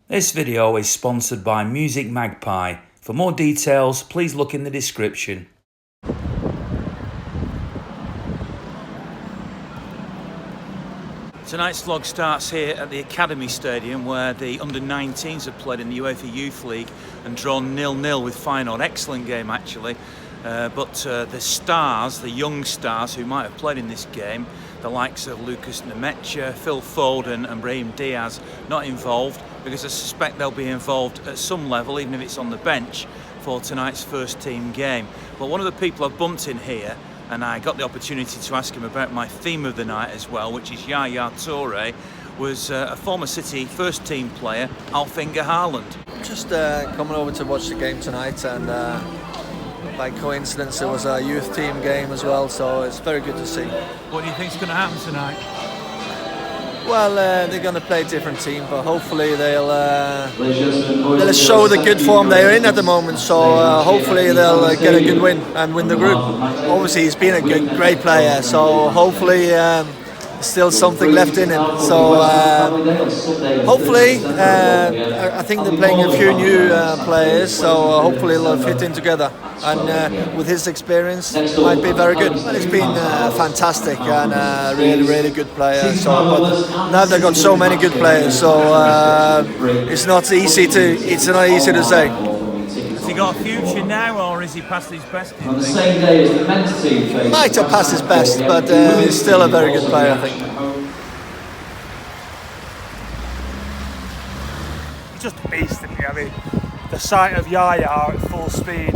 This video is sponsored by Music Magpie. For more details, please look in the description. Tonight's vlog starts here at the Academy Stadium where the under-19s have played in the UEFA Youth League and drawn 0-0 with Feyenoord. Excellent game actually, but the stars, the young stars who might have played in this game, the likes of Lucas Nemecha, Phil Foden and Brahim Diaz, not involved because I suspect they'll be involved at some level, even if it's on the bench, for tonight's first team game. But one of the people I've bumped in here, and I got the opportunity to ask him about my theme of the night as well, which is Yaya Toure, was a former City first team player, Alfie Inge Haaland. Just coming over to watch the game tonight, and by coincidence it was a youth team game as well, so it's very good to see. What do you think is going to happen tonight? Well, they're going to play a different team, but hopefully they'll show the good form they're in at the moment. So hopefully they'll get a good win and win the group. Obviously, he's been a great player, so hopefully still something left in him. So hopefully, I think they're playing a few new players, so hopefully they'll fit in together. And with his experience, it might be very good. But it's been fantastic and really good player. So, but now they've got so many good players, so it's not easy to say. Has he got a future now, or is he past his best? On the same day as the men's team face. Might have passed his best, but he's still a very good player, I think. He's just a beast, isn't he? I mean, the sight of Yaya at full speed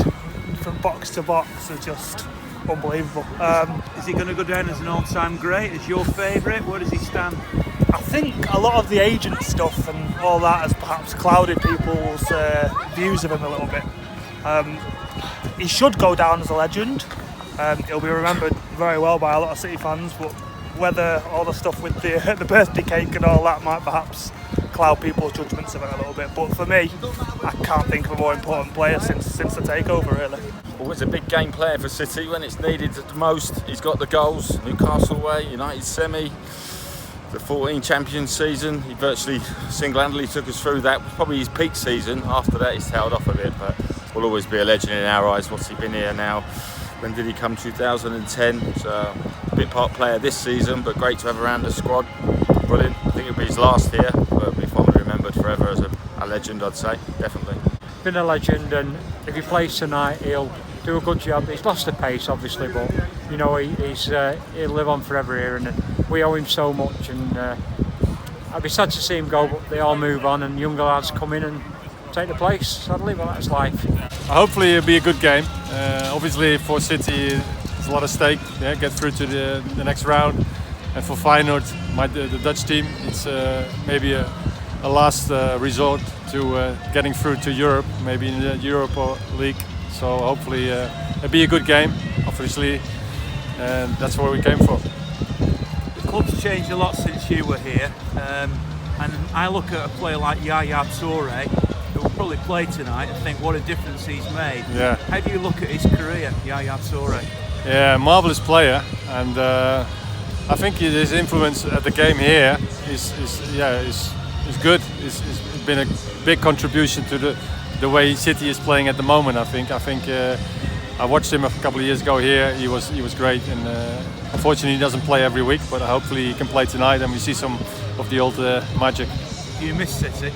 from box to box is just unbelievable. Is he going to go down as an all-time great? Is your favourite? Where does he stand? I think a lot of the agent stuff and all that has perhaps clouded people's views of him a little bit. He should go down as a legend. He'll be remembered very well by a lot of City fans, but whether all the stuff with the birthday cake and all that might perhaps cloud people's judgments of it a little bit. But for me, I can't think of a more important player since the takeover, really. Well, he's a big game player for City when it's needed the most. He's got the goals, Newcastle away, United semi, the 14 champion season. He virtually single-handedly took us through that. Probably his peak season. After that, he's tailed off a bit, but will always be a legend in our eyes. What's he been here now? When did he come? 2010. He's a bit part player this season, but great to have around the squad. Brilliant. I think it'll be his last here, but he'll be fondly remembered forever as a legend, I'd say, definitely. Been a legend, and if he plays tonight, he'll do a good job. He's lost the pace, obviously, but you know he'll live on forever here, and we owe him so much. And I'd be sad to see him go, but they all move on, and younger lads come in and take the place. Sadly, but that's life. Hopefully, it'll be a good game. Obviously, for City, there's a lot at stake. Yeah, get through to the next round, and for Feyenoord, the Dutch team, it's maybe a last resort to getting through to Europe, maybe in the Europa League. So hopefully it'll be a good game, obviously, and that's what we came for. The club's changed a lot since you were here, and I look at a player like Yaya Toure, who will probably play tonight, and think what a difference he's made. Yeah. How do you look at his career, Yaya Toure? Yeah, marvellous player, and I think his influence at the game here is good. It's been a big contribution to the way City is playing at the moment. I think I watched him a couple of years ago here. He was great, and unfortunately he doesn't play every week. But hopefully he can play tonight, and we see some of the old magic. Do you miss City?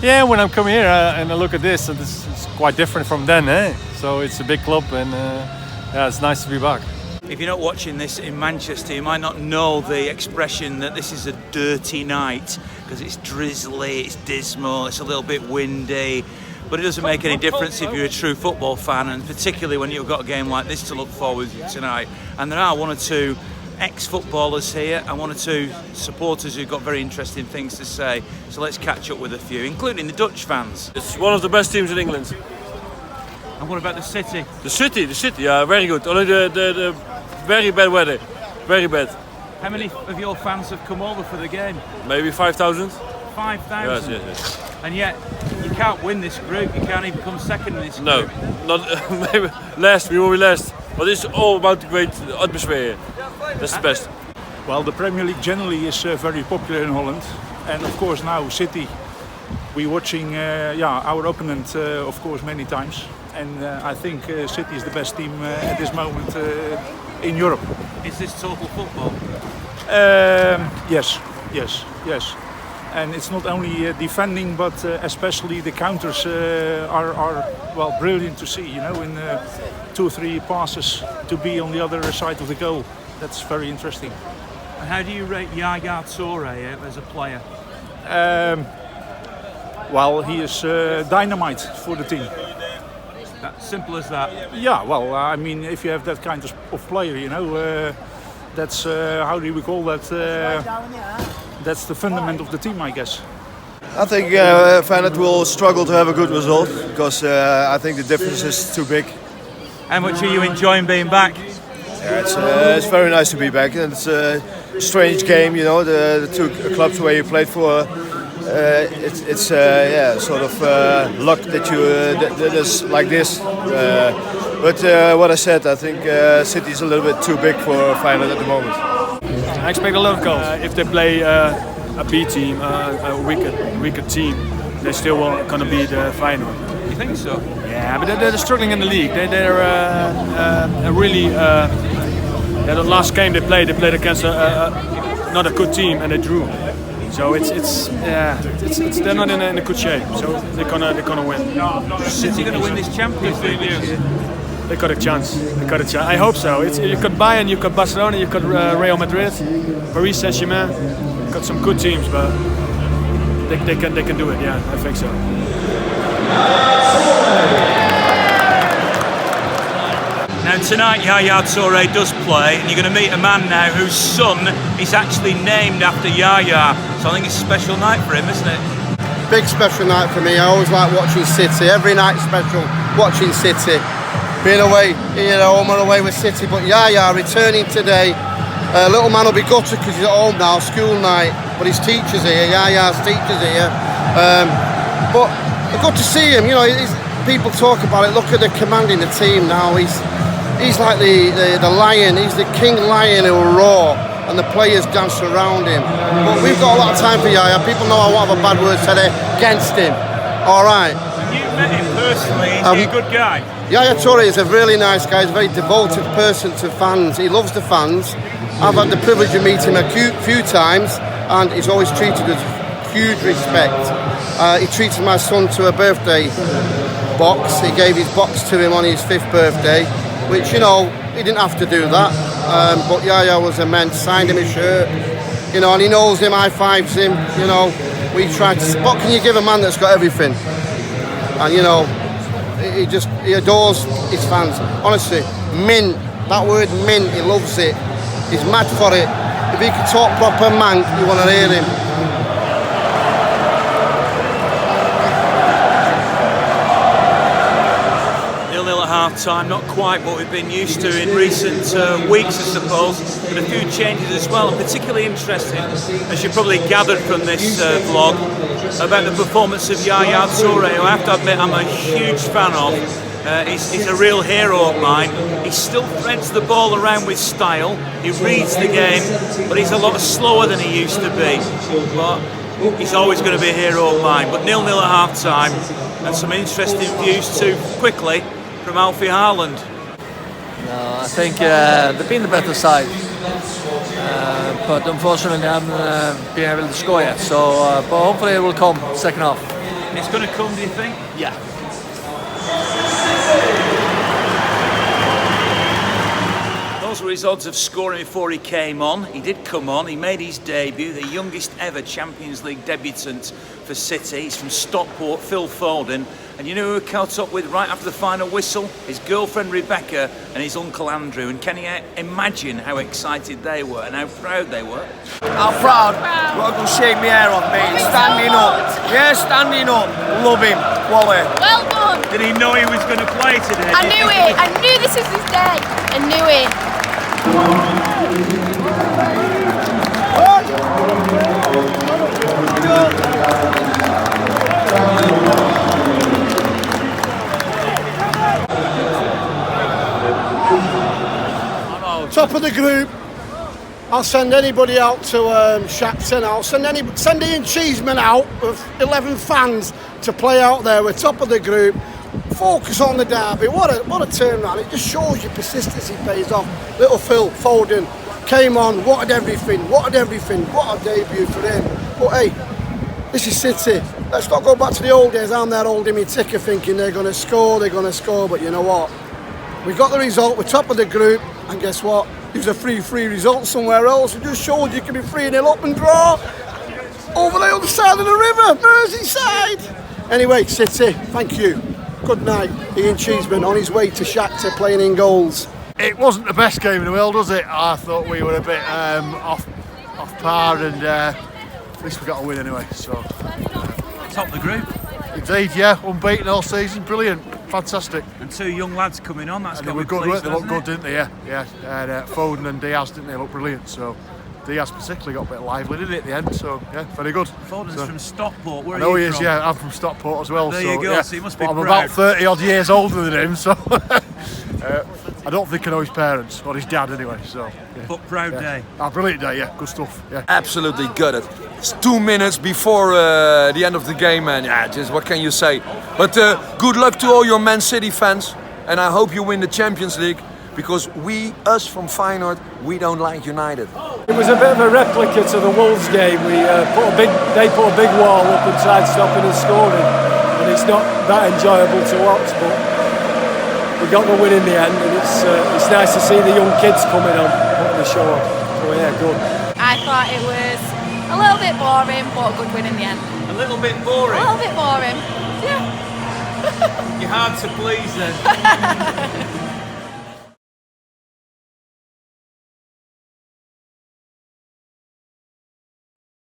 Yeah, when I come here and I look at this, it's quite different from then. So it's a big club, and yeah, it's nice to be back. If you're not watching this in Manchester, you might not know the expression that this is a dirty night, because it's drizzly, it's dismal, it's a little bit windy, but it doesn't make any difference if you're a true football fan, and particularly when you've got a game like this to look forward to tonight. And there are one or two ex-footballers here and one or two supporters who've got very interesting things to say, so let's catch up with a few, including the Dutch fans. It's one of the best teams in England. And what about the City? The City, yeah, very good. Only the very bad weather, very bad. How many of your fans have come over for the game? Maybe 5,000. 5,000? Yes. And yet, you can't win this group, you can't even come second in this group. No, not maybe last, we will be last. But it's all about the great atmosphere. That's the best. Well, the Premier League generally is very popular in Holland, and of course now City we're watching our opponent, of course, many times, and I think City is the best team at this moment in Europe. Is this total football? Yes. And it's not only defending, but especially the counters are well brilliant to see. You know, in 2 or 3 passes to be on the other side of the goal. That's very interesting. And how do you rate Yaya Toure as a player? Well, he is dynamite for the team. That simple as that. Yeah, well, I mean, if you have that kind of player, you know, that's how do we call that? That's the fundament of the team, I guess. I think Feyenoord will struggle to have a good result because I think the difference is too big. How much are you enjoying being back? Yeah, it's very nice to be back. And it's a strange game, you know, the 2 clubs where you played for. It's sort of luck that you that is like this. But what I said, I think City is a little bit too big for Feyenoord at the moment. I expect a lot of goals. If they play a B team, a weaker team, they still will gonna be the Feyenoord. You think so? Yeah, but they're struggling in the league. They're really. The last game they played against not a good team and they drew. So they're not in a good shape. So they're gonna win. Is City gonna win this Champions League this year? They got a chance. I hope so. You got Bayern, you got Barcelona, you got Real Madrid, Paris Saint-Germain. Got some good teams, but they can do it. Yeah, I think so. Now tonight Yaya Toure does play, and you're going to meet a man now whose son is actually named after Yaya. So I think it's a special night for him, isn't it? Big special night for me. I always like watching City. Every night special watching City. Being away, you know, home and away with City. But Yaya returning today. Little man will be gutted because he's at home now, school night. But his teacher's here, Yaya's teacher's here. But good to see him. You know, people talk about it. Look at the commanding the team now. He's like the lion. He's the king lion who will roar, and the players dance around him. But we've got a lot of time for Yaya. People know I won't have a bad word said against him. All right. You met him personally. Is he a good guy? Yaya Toure is a really nice guy. He's a very devoted person to fans. He loves the fans. I've had the privilege of meeting him a few times, and he's always treated with huge respect. He treated my son to a birthday box. He gave his box to him on his 5th birthday, which, you know, he didn't have to do that. But Yaya was immense. Signed him a shirt, you know, and he knows him, high-fives him. You know, we try to. What can you give a man that's got everything? And you know, he adores his fans. Honestly, mint. That word mint. He loves it. He's mad for it. If he could talk proper Manc, you want to hear him. 0-0 at half-time, not quite what we've been used to in recent weeks, I suppose, but a few changes as well. I'm particularly interested, as you probably gathered from this vlog, about the performance of Yaya Toure, who I have to admit I'm a huge fan of. He's a real hero of mine. He still threads the ball around with style. He reads the game, but he's a lot slower than he used to be. But he's always going to be a hero of mine. But 0-0 at half-time, and some interesting views too, quickly, from Alfie Haaland. No, I think they've been the better side. But unfortunately, I haven't been able to score yet. So, but hopefully it will come second half. It's going to come, do you think? Yeah. Those were his odds of scoring before he came on. He did come on. He made his debut, the youngest ever Champions League debutant for City. He's from Stockport, Phil Foden. And you know who he caught up with right after the final whistle? His girlfriend Rebecca and his uncle Andrew. And can you imagine how excited they were and how proud they were? I'm proud. Got to go shake my hair off, mate. Standing up. Yeah, standing up. Love him. Wally. Well done. Did he know he was going to play today? I knew it. I knew this was his day. I knew it. Top of the group. I'll send anybody out to Shakhtar now. Send Ian Cheeseman out with 11 fans to play out there. We're top of the group. Focus on the derby. What a turnaround. It just shows your persistency pays off. Little Phil Foden came on, wanted everything. What a debut for him. But hey, this is City. Let's not go back to the old days. I'm there holding me ticker thinking they're going to score. But you know what? We got the result. We're top of the group. And guess what? There's a 3-3 result somewhere else. It just showed you can be 3-0 up and draw over the other side of the river, Merseyside. Anyway, City, thank you. Good night. Ian Cheeseman on his way to Shakhtar playing in goals. It wasn't the best game in the world, was it? I thought we were a bit off par, and at least we got a win anyway. So Top of the group. Indeed, yeah, unbeaten all season, brilliant, fantastic. And 2 young lads coming on. That's they were good, weren't they? They looked good, didn't they? Yeah. And Foden and Diaz, didn't they? Look brilliant. So Diaz particularly got a bit lively, didn't he, at the end? So yeah, very good. Foden's from Stockport. Where I know are you he is. from? Yeah, I'm from Stockport as well. There so, you go. Yeah. So you must be I'm proud. about 30 odd years older than him, so I don't think I know his parents or his dad anyway. So yeah. But proud day. Brilliant day. Yeah, good stuff. Yeah. Absolutely gutted. It's 2 minutes before the end of the game, and just what can you say? But good luck to all your Man City fans, and I hope you win the Champions League, because us from Feyenoord, we don't like United. It was a bit of a replica to the Wolves game. They put a big wall up and tried stopping and scoring, and it's not that enjoyable to watch. But we got the win in the end, and it's nice to see the young kids coming on, putting the show on. So yeah, good. I thought it was a little bit boring, but a good win in the end. A little bit boring. A little bit boring. Yeah. You're hard to please then.